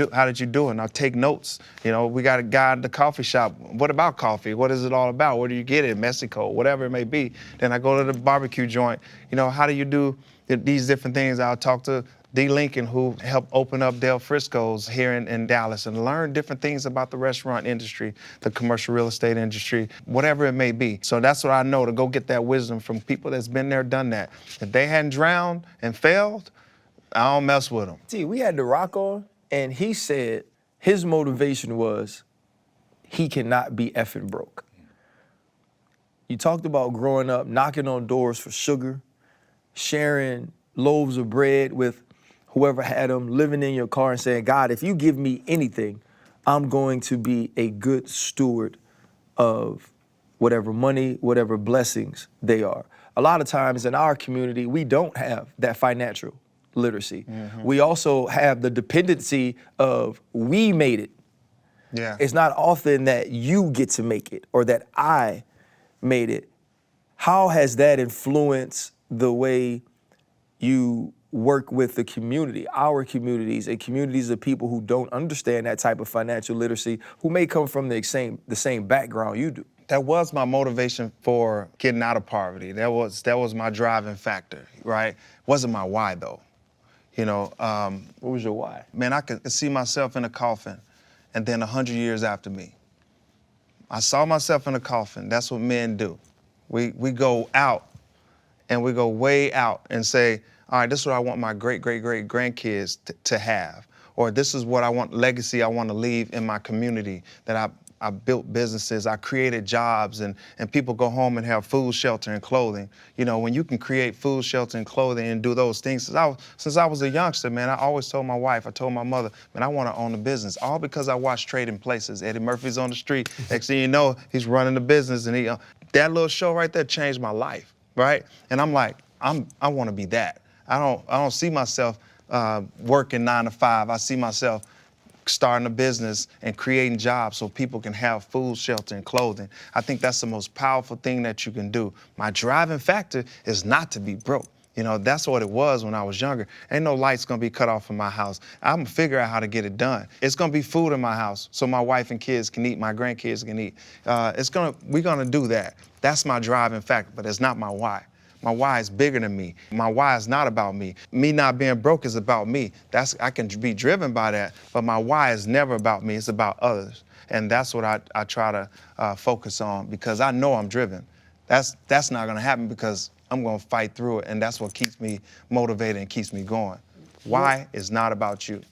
do it? And I'll take notes. You know, we got a guy at the coffee shop. What about coffee? What is it all about? Where do you get it? Mexico, whatever it may be. Then I go to the barbecue joint. You know, how do you do these different things? I'll talk to D. Lincoln, who helped open up Del Frisco's here in Dallas, and learn different things about the restaurant industry, the commercial real estate industry, whatever it may be. So that's what I know, to go get that wisdom from people that's been there, done that. If they hadn't drowned and failed, I don't mess with them. See, we had The Rock on, and he said his motivation was he cannot be effing broke. You talked about growing up, knocking on doors for sugar, sharing loaves of bread with whoever had them, living in your car and saying, God, if you give me anything, I'm going to be a good steward of whatever money, whatever blessings they are. A lot of times in our community, we don't have that financial literacy. Mm-hmm. We also have the dependency of we made it. Yeah. It's not often that you get to make it or that I made it. How has that influenced the way you work with the community, our communities, and communities of people who don't understand that type of financial literacy, who may come from the same background you do? That was my motivation for getting out of poverty. That was my driving factor, right? Wasn't my why though. You know, what was your why? Man, I could see myself in a coffin, and then 100 years after me. I saw myself in a coffin. That's what men do. We go out and we go way out and say, all right, this is what I want my great grandkids to have, or this is what I want, legacy I want to leave in my community, that I built businesses, I created jobs, and people go home and have food, shelter, and clothing. You know, when you can create food, shelter, and clothing and do those things, since I was a youngster, man, I always told my wife, I told my mother, man, I want to own a business, all because I watched Trading Places. Eddie Murphy's on the street. Next thing you know, he's running the business, and that little show right there changed my life, right? And I'm like, I want to be that. I don't see myself working 9 to 5. I see myself starting a business and creating jobs so people can have food, shelter, and clothing. I think that's the most powerful thing that you can do. My driving factor is not to be broke. You know, that's what it was when I was younger. Ain't no lights gonna be cut off in my house. I'm gonna figure out how to get it done. It's gonna be food in my house so my wife and kids can eat, my grandkids can eat. We're gonna do that. That's my driving factor, but it's not my why. My why is bigger than me. My why is not about me. Me not being broke is about me. I can be driven by that, but my why is never about me, it's about others. And that's what I try to focus on, because I know I'm driven. That's not gonna happen because I'm gonna fight through it, and that's what keeps me motivated and keeps me going. Why is not about you.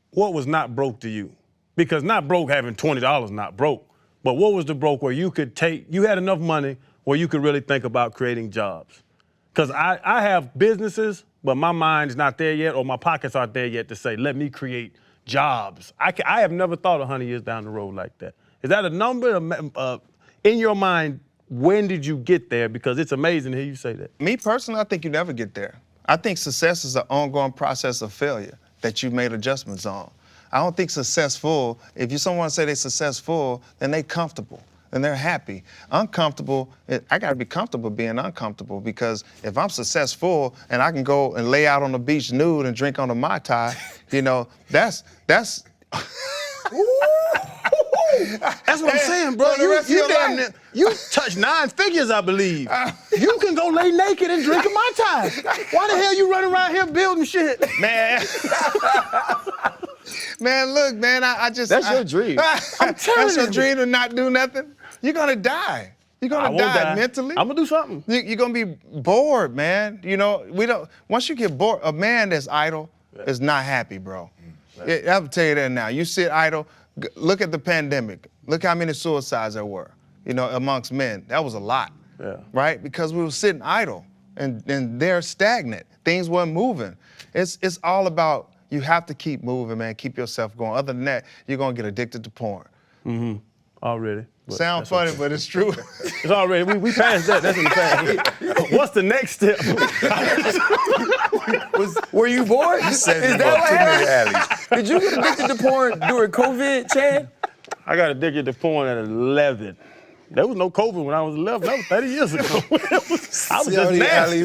What was not broke to you? Because not broke, having $20 not broke, but what was the broke where you had enough money where you could really think about creating jobs? Because I have businesses, but my mind's not there yet, or my pockets aren't there yet to say, let me create jobs. I have never thought 100 years down the road like that. Is that a number in your mind? When did you get there? Because it's amazing to hear you say that. Me personally, I think you never get there. I think success is an ongoing process of failure that you've made adjustments on. I don't think successful, if someone say they're successful, then they comfortable and they're happy. Uncomfortable, I gotta be comfortable being uncomfortable, because if I'm successful and I can go and lay out on the beach nude and drink on a Mai Tai, you know, that's That's what I'm saying, bro. You touch 9 figures, I believe. You can go lay naked and drink a Mai Tai. Why the hell you running around here building shit? Man. Man, look, man, That's your dream. I'm telling you. That's your dream to not do nothing? You're gonna die. You're gonna die mentally. I'm gonna do something. You're gonna be bored, man. You know, once you get bored, a man that's idle is not happy, bro. I'll tell you that now. You sit idle, look at the pandemic. Look how many suicides there were, you know, amongst men. That was a lot, right? Because we were sitting idle and they're stagnant. Things weren't moving. It's all about, you have to keep moving, man. Keep yourself going. Other than that, you're gonna get addicted to porn. Mm-hmm. Already. Sound funny, but it's true. It's already, we passed that. That's in the past. What's the next step? Were you bored? You said Is you that walked what too many happened? alleys. Did you get addicted to porn during COVID, Chad? I got addicted to porn at 11. There was no COVID when I was 11. That was 30 years ago. I was just nasty.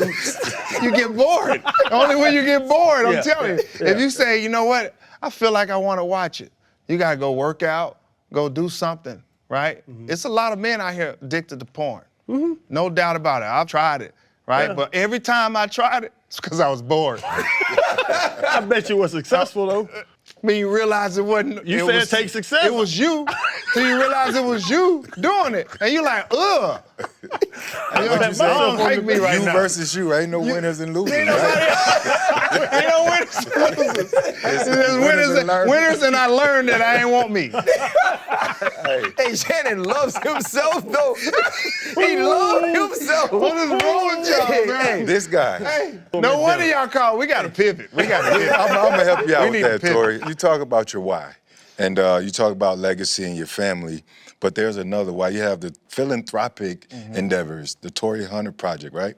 You get bored. Only when you get bored, I'm telling you. Yeah. If you say, you know what, I feel like I want to watch it, you gotta go work out, go do something, right? Mm-hmm. It's a lot of men out here addicted to porn. Mm-hmm. No doubt about it. I've tried it, right? Yeah. But every time I tried it, it's because I was bored. I bet you were successful, though. I mean, you realize it wasn't. You said it takes success. It was you. So you realize it was you doing it. And you're like, ugh. Don't like me right now. You versus you. Ain't no winners and losers. Ain't Right? ain't no winners and losers. There's winners and I learned that I ain't want me. Hey, Shannon loves himself, though. He loves himself. What is wrong with y'all, man? This guy. Hey, no wonder y'all call. We got to pivot. We got to pivot. I'm gonna help you out We with need that, to Torii. You talk about your why, and you talk about legacy and your family, but there's another why. You have the philanthropic endeavors, the Torii Hunter project, right?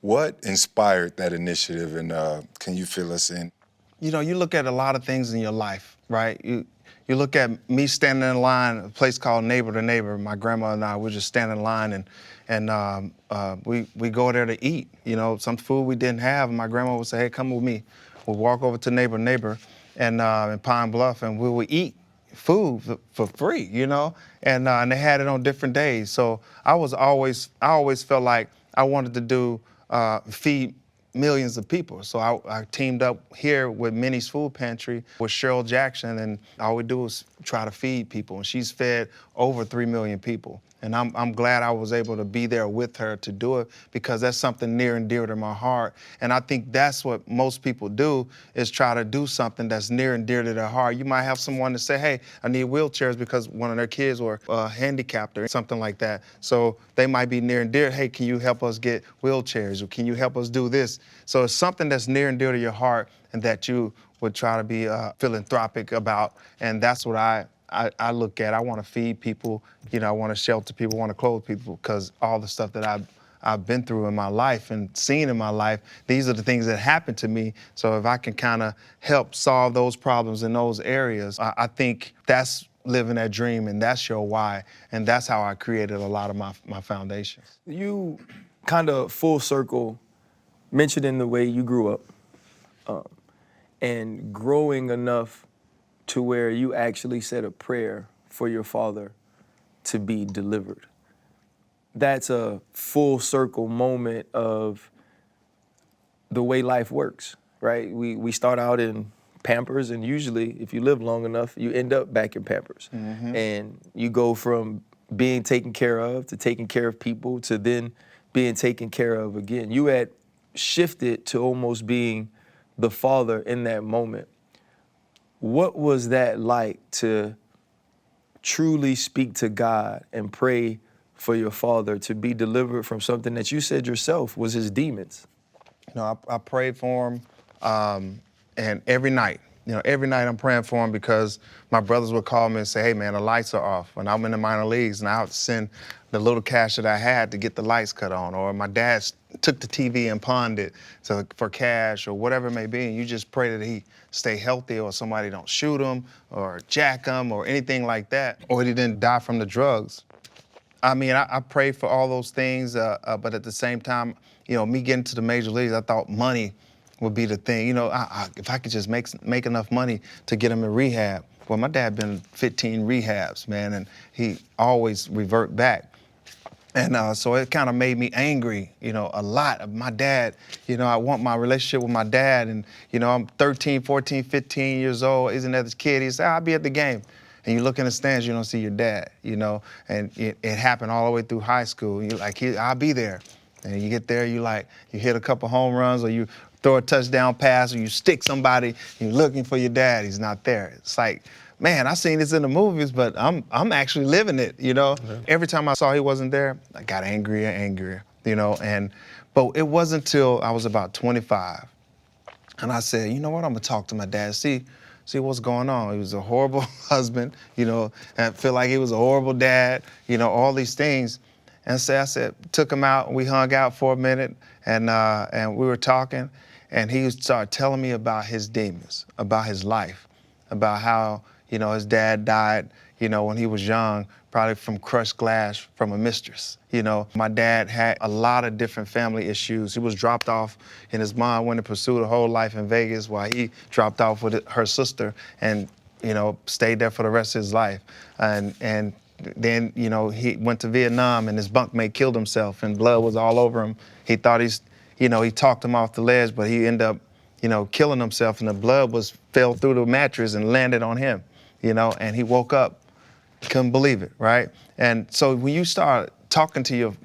What inspired that initiative, and can you fill us in? You know, you look at a lot of things in your life, right? You look at me standing in line at a place called Neighbor to Neighbor. My grandma and I, we just standing in line, and we go there to eat. You know, some food we didn't have, and my grandma would say, "Hey, come with me." We'd walk over to Neighbor to Neighbor, and in Pine Bluff, and we would eat food for free. You know, and they had it on different days. So I always felt like I wanted to feed millions of people. So I teamed up here with Minnie's Food Pantry with Cheryl Jackson, and all we do is try to feed people. And she's fed over 3 million people. And I'm glad I was able to be there with her to do it, because that's something near and dear to my heart. And I think that's what most people do, is try to do something that's near and dear to their heart. You might have someone to say, hey, I need wheelchairs because one of their kids were handicapped or something like that. So they might be near and dear. Hey, can you help us get wheelchairs? Or can you help us do this? So it's something that's near and dear to your heart and that you would try to be philanthropic about. And that's what I look at. I want to feed people, I want to shelter people, want to clothe people, because all the stuff that I've been through in my life and seen in my life, these are the things that happened to me. So if I can kind of help solve those problems in those areas, I think that's living that dream, and that's your why. And that's how I created a lot of my foundations. You kind of full circle mentioning the way you grew up and growing enough to where you actually said a prayer for your father to be delivered. That's a full circle moment of the way life works, right? We start out in Pampers, and usually if you live long enough, you end up back in Pampers. Mm-hmm. And you go from being taken care of to taking care of people to then being taken care of again. You had shifted to almost being the father in that moment. What was that like to truly speak to God and pray for your father to be delivered from something that you said yourself was his demons? I prayed for him, and every night I'm praying for him, because my brothers would call me and say, hey man, the lights are off. When I'm in the minor leagues, and I would send the little cash that I had to get the lights cut on, or my dad took the TV and pawned it for cash, or whatever it may be, and you just pray that he stay healthy, or somebody don't shoot him or jack him or anything like that, or he didn't die from the drugs. I mean, I prayed for all those things, but at the same time, me getting to the major leagues, I thought money would be the thing. If I could just make enough money to get him in rehab. Well, my dad been 15 rehabs, man, and he always revert back. And so it kind of made me angry, a lot. My dad, I want my relationship with my dad, and, I'm 13, 14, 15 years old, isn't that this kid? He said, I'll be at the game. And you look in the stands, you don't see your dad, and it happened all the way through high school. You're like, I'll be there. And you get there, you hit a couple home runs, or you throw a touchdown pass, or you stick somebody, you're looking for your dad, he's not there. It's like, man, I seen this in the movies, but I'm actually living it, Mm-hmm. Every time I saw he wasn't there, I got angrier and angrier, but it wasn't until I was about 25, and I said, you know what, I'm gonna talk to my dad, see what's going on. He was a horrible husband, and I feel like he was a horrible dad, all these things. And so I said, took him out, and we hung out for a minute, and we were talking, and he started telling me about his demons, about his life, about how, his dad died, when he was young, probably from crushed glass from a mistress. My dad had a lot of different family issues. He was dropped off, and his mom went and pursued a whole life in Vegas while he dropped off with her sister and, stayed there for the rest of his life. And then, he went to Vietnam, and his bunkmate killed himself, and blood was all over him. He thought he talked him off the ledge, but he ended up, killing himself, and the blood fell through the mattress and landed on him, and he woke up, couldn't believe it, right? And so when you start talking to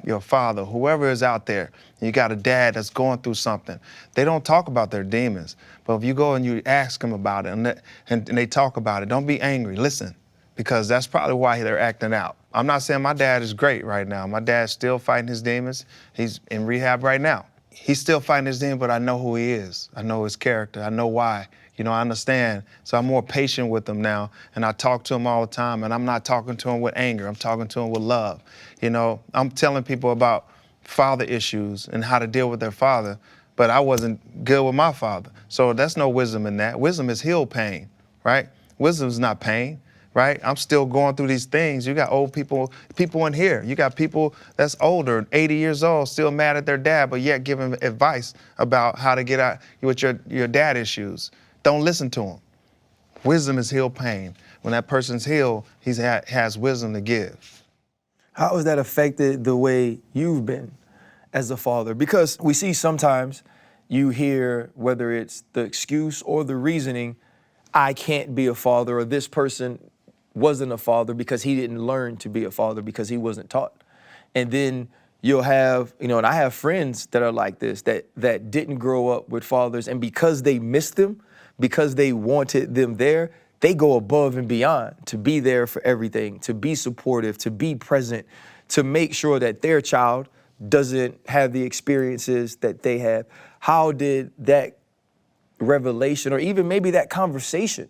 your father, whoever is out there, and you got a dad that's going through something, they don't talk about their demons. But if you go and you ask them about it, and they talk about it, don't be angry, listen, because that's probably why they're acting out. I'm not saying my dad is great right now. My dad's still fighting his demons. He's in rehab right now. He's still fighting his demons, but I know who he is. I know his character. I know why. I understand. So I'm more patient with him now, and I talk to him all the time, and I'm not talking to him with anger. I'm talking to him with love. I'm telling people about father issues and how to deal with their father, but I wasn't good with my father. So that's no wisdom in that. Wisdom is heal pain, right? Wisdom is not pain. Right? I'm still going through these things. You got old people in here. You got people that's older, 80 years old, still mad at their dad, but yet giving advice about how to get out with your dad issues. Don't listen to them. Wisdom is heal pain. When that person's healed, he has wisdom to give. How has that affected the way you've been as a father? Because we see sometimes you hear, whether it's the excuse or the reasoning, I can't be a father, or this person wasn't a father because he didn't learn to be a father because he wasn't taught. And then you'll have, and I have friends that are like this, that didn't grow up with fathers, and because they missed them, because they wanted them there, they go above and beyond to be there for everything, to be supportive, to be present, to make sure that their child doesn't have the experiences that they have. How did that revelation, or even maybe that conversation,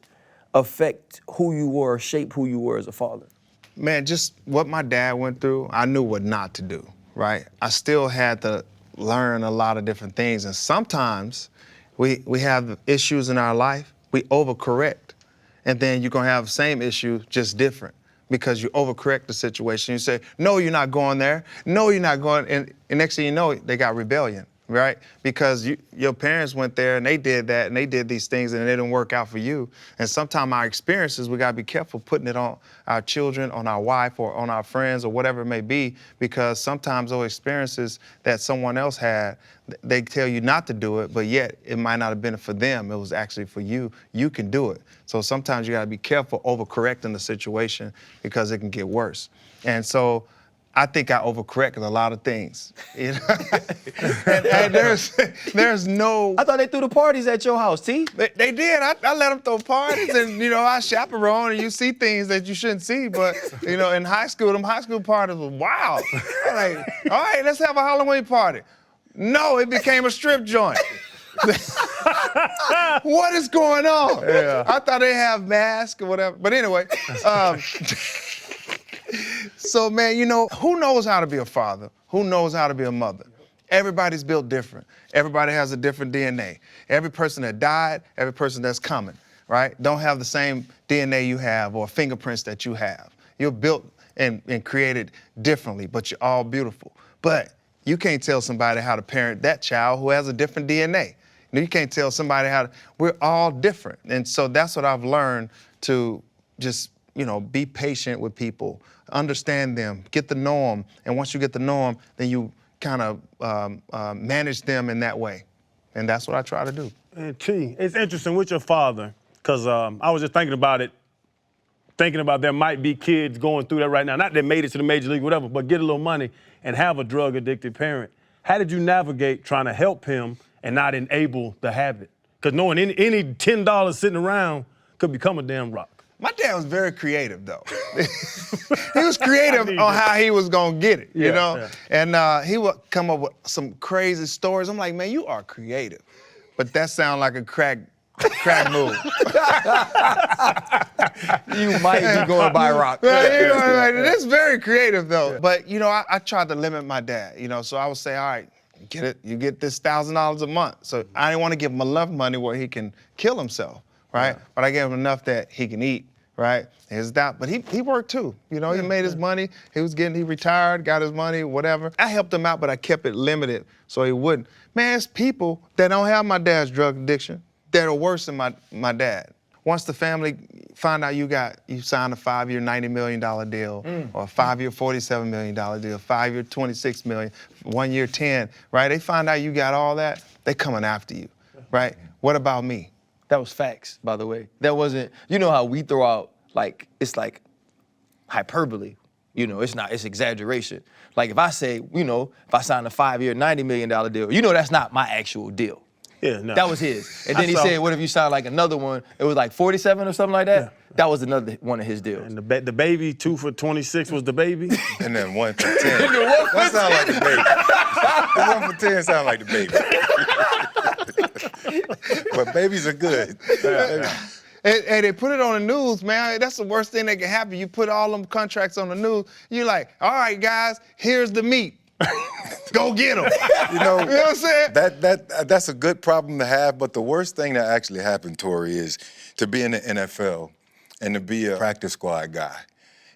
affect who you were, or shape who you were as a father? Man, just what my dad went through, I knew what not to do, right? I still had to learn a lot of different things. And sometimes we have issues in our life, we overcorrect. And then you're gonna have the same issue, just different, because you overcorrect the situation. You say, no, you're not going there. No, you're not going. And next thing you know, they got rebellion, right? Because your parents went there and they did that and they did these things and it didn't work out for you. And sometimes our experiences, we gotta be careful putting it on our children, on our wife, or on our friends, or whatever it may be, because sometimes those experiences that someone else had, they tell you not to do it, but yet it might not have been for them, it was actually for you. You can do it. So sometimes you gotta be careful overcorrecting the situation because it can get worse. And so I think I overcorrected a lot of things. You know? and there's no. I thought they threw the parties at your house, T. They did. I let them throw parties, and I chaperone, and you see things that you shouldn't see. But in high school, them high school parties was wild. I'm like, all right, let's have a Halloween party. No, it became a strip joint. What is going on? Yeah. I thought they have masks or whatever. But anyway. So, man, who knows how to be a father? Who knows how to be a mother? Everybody's built different. Everybody has a different DNA. Every person that died, every person that's coming, right, don't have the same DNA you have or fingerprints that you have. You're built and created differently, but you're all beautiful. But you can't tell somebody how to parent that child who has a different DNA. You can't tell somebody we're all different. And so that's what I've learned, to just, be patient with people, understand them, get to know them. And once you get to know them, then you kind of manage them in that way. And that's what I try to do. And T, it's interesting with your father, because I was just thinking about there might be kids going through that right now. Not that made it to the major league, whatever, but get a little money and have a drug-addicted parent. How did you navigate trying to help him and not enable the habit? Because knowing any $10 sitting around could become a damn rock. My dad was very creative, though. He was creative on how he was gonna get it, you know? Yeah. And he would come up with some crazy stories. I'm like, man, you are creative. But that sounds like a crack move. You might be going by rock. It's very creative, though. Yeah. But, I tried to limit my dad, so I would say, all right, you get this $1,000 a month. So I didn't want to give him enough money where he can kill himself. Right? Yeah. But I gave him enough that he can eat, right? But he worked too. He made his money. He retired, got his money, whatever. I helped him out, but I kept it limited so he wouldn't. Man, it's people that don't have my dad's drug addiction that are worse than my dad. Once the family find out you signed a 5-year, $90 million deal, or a 5-year, $47 million deal, 5-year, $26 million, 1 year, 10, right? They find out you got all that, they coming after you, right? What about me? That was facts, by the way. That wasn't, how we throw out, it's like hyperbole. It's exaggeration. Like if I say, if I sign a 5-year, $90 million deal, that's not my actual deal. Yeah, no. That was his. And then he said, what if you sign like another one? It was like 47 or something like that? Yeah. That was another one of his deals. And the baby, 2 for 26 was the baby? And then 1 for 10. That sound like the baby. The 1 for 10 sound like the baby. But babies are good. And they put it on the news, man. That's the worst thing that can happen. You put all them contracts on the news. You're like, all right, guys, here's the meat. Go get them. You know what I'm saying? That's a good problem to have, but the worst thing that actually happened, Torii, is to be in the NFL and to be a practice squad guy.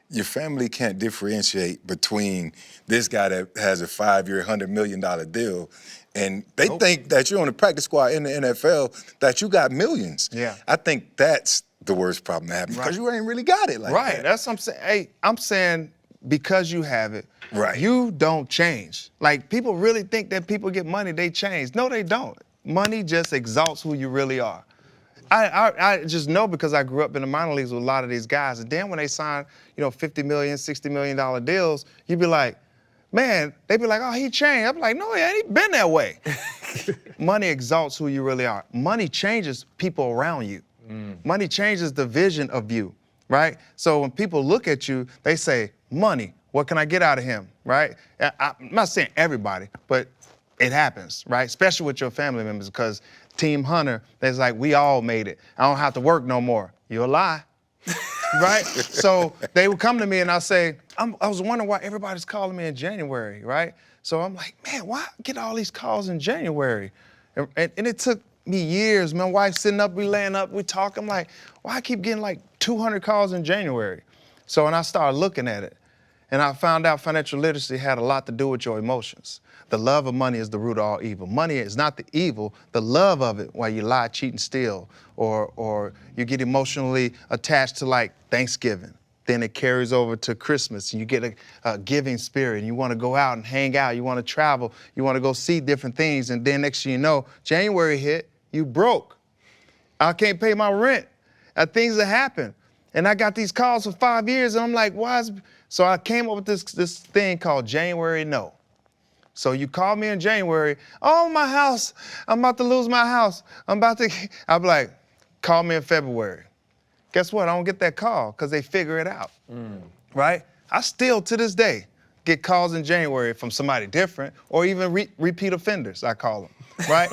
Your family can't differentiate between this guy that has a 5-year, $100 million deal, and they think that you're on the practice squad in the NFL, that you got millions. Yeah. I think that's the worst problem to happen, because you ain't really got it like that. Right, that's what I'm saying. Hey, I'm saying because you have it, right, you don't change. Like, people really think that people get money, they change. No, they don't. Money just exalts who you really are. I just know because I grew up in the minor leagues with a lot of these guys. And then when they sign, $50 million, $60 million deals, you'd be like, man, they'd be like, oh, he changed. I'd be like, no, he ain't been that way. Money exalts who you really are. Money changes people around you. Money changes the vision of you, right? So when people look at you, they say, money, what can I get out of him, right? I'm not saying everybody, but it happens, right? Especially with your family members, because Team Hunter, there's like, we all made it. I don't have to work no more. You're a lie, right? So they would come to me and I'll say, I was wondering why everybody's calling me in January, right? So I'm like, man, why get all these calls in January? And it took me years. My wife sitting up, we laying up, we talk. I'm like, why I keep getting like 200 calls in January? So when I started looking at it, and I found out financial literacy had a lot to do with your emotions. The love of money is the root of all evil. Money is not the evil, the love of it, why you lie, cheat, and steal, or you get emotionally attached to like Thanksgiving. Then it carries over to Christmas, and you get a giving spirit, and you want to go out and hang out, you want to travel, you want to go see different things, and then next thing you know, January hit, you broke. I can't pay my rent. Things that happen. And I got these calls for 5 years, and I'm like, why is... So I came up with this thing called January No. So you call me in January, oh, my house, I'm about to lose my house. I'll be like, call me in February. Guess what? I don't get that call because they figure it out, right? I still, to this day, get calls in January from somebody different or even repeat offenders, I call them, right?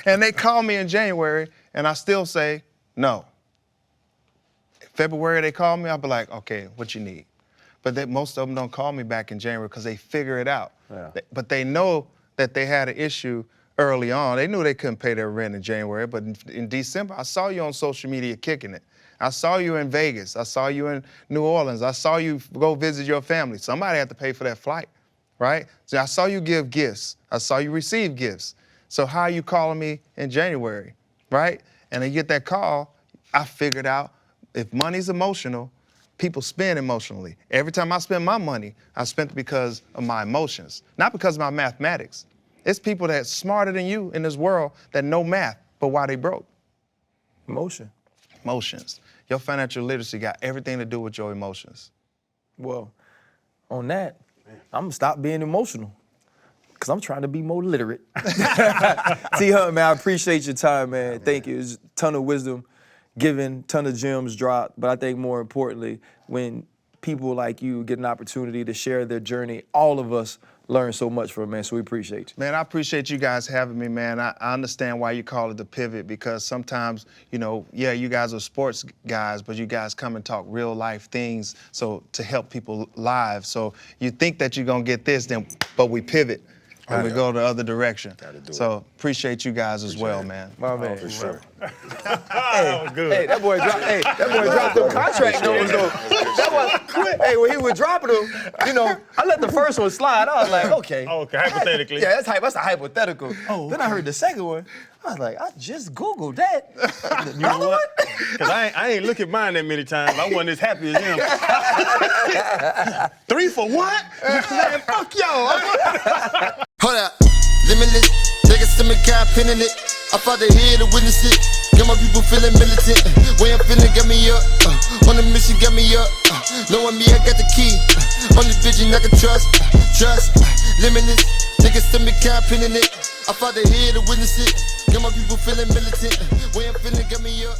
And they call me in January, and I still say no. February, they call me, I'll be like, okay, what you need? But most of them don't call me back in January because they figure it out. Yeah. But they know that they had an issue early on. They knew they couldn't pay their rent in January, but in December, I saw you on social media kicking it. I saw you in Vegas. I saw you in New Orleans. I saw you go visit your family. Somebody had to pay for that flight, right? So I saw you give gifts. I saw you receive gifts. So how are you calling me in January, right? And then you get that call, I figured out if money's emotional, people spend emotionally. Every time I spend my money, I spent it because of my emotions, not because of my mathematics. It's people that's smarter than you in this world that know math, but why they broke? Emotions. Your financial literacy got everything to do with your emotions. Well, on that, I'm gonna stop being emotional because I'm trying to be more literate. T. Hunt, man, I appreciate your time, man. Thank you. There's a ton of wisdom given, ton of gems dropped, but I think more importantly, when people like you get an opportunity to share their journey, all of us learn so much from it, man, so we appreciate you. Man, I appreciate you guys having me, man. I understand why you call it the pivot, because sometimes, yeah, you guys are sports guys, but you guys come and talk real life things so to help people live. So you think that you're gonna get this, but we pivot. And we go the other direction. So appreciate you guys as well, man. My man. For sure. Good. Hey, that boy dropped them contract numbers though. Hey, when he was dropping them, I let the first one slide. I was like, okay. Okay, hypothetically. Yeah, that's a hypothetical. Then I heard the second one. I was like, I just Googled that. You know what? Because I ain't look at mine that many times. I wasn't as happy as him. 3 for what? Man, fuck y'all. Hold up, limitless. Niggas to me, got pinning it. I fought the head to witness it. Got my people feeling militant. Way I'm feeling, got me up. On the mission, got me up. Knowing me, I got the key. Only vision I can trust. Limitless. Niggas to me, got pinning it. I fought the head to witness it. Got my people feeling militant. Way I'm feeling, got me up.